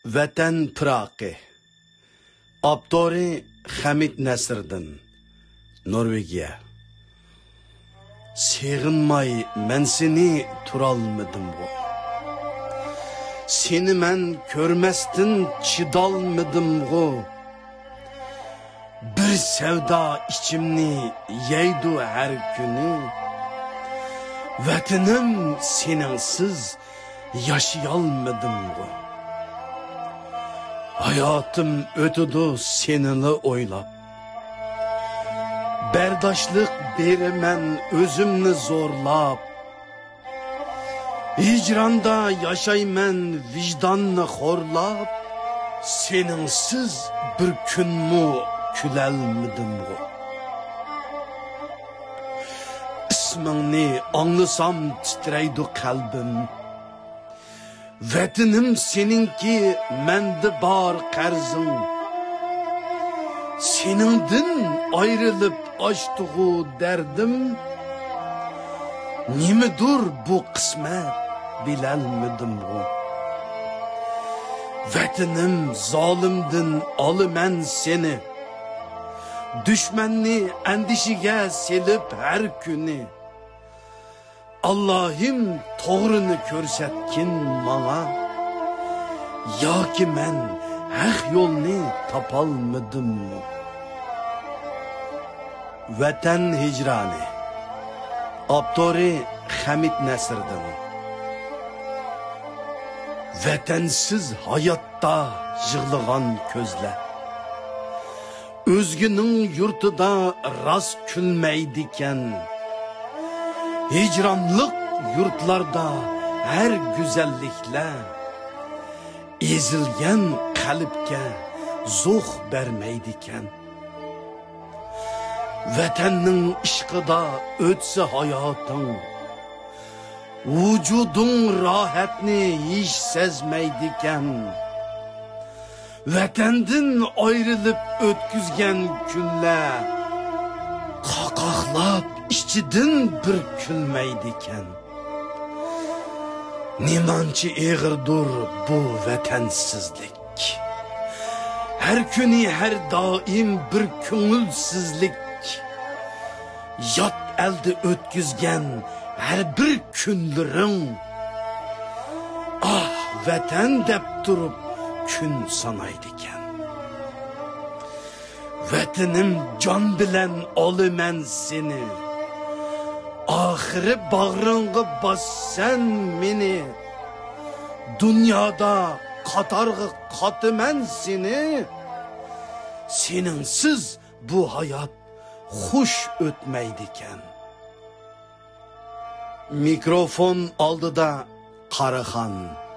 Vatan Piraqi Abdori Hamid Nasriddin Norvegiya. Seğinmay men seni turalmadım bu. Seni men körmestin çidalmadım bu. Bir sevda içimni yeydu her günü. Vatanım seninsiz yaşayalmadım bu. Hayatım ötüdü seninle oylap. Berdaşlık berimen özümni zorlap. Hicranda yaşaymen vicdanni horlap. Seninsiz bir gün mu külelmedim bu. İsmini anlasam titreydi kalbim. Vatanım seninki mende bar qarzın. Senindin ayrılıp açtığı derdim. Nimedir bu kısmet bilelmedim bu. Vatanım zalimdin alımen seni. Düşmanni endişige selip her günü. Allah'ım doğrunu körsetkin bana. Ya ki men hak yolunu tapalmadım mı? Vatan hicrani Abdori Hamid Nasriddin. Vatansız hayatta yığılgan közler. Özgünün yurtida rast külmeydiken. Hicranlık yurtlarda her güzellikler. Ezilgen kalpke zuh vermeydiken. Vatanның işkıda ötse hayatın. Vücudun rahatni hiç sezmeydiken. Vatandın ayrılıp ötküzgen günler. Qaqaqlap içidin bir külmeydiken. Nimançı eğirdur bu vatansizlik. Her günü her daim bir köngülsizlik. Yat elde ötküzgen her bir günlerin. Ah vatan dep durup gün sanaydiken. Vatanım can bilen alımen seni. Ahire bağrınğı bassan meni. Dünyada katargı katımen seni. Seninsiz bu hayat hoş ötmeydiken. Mikrofon aldı da Karahan.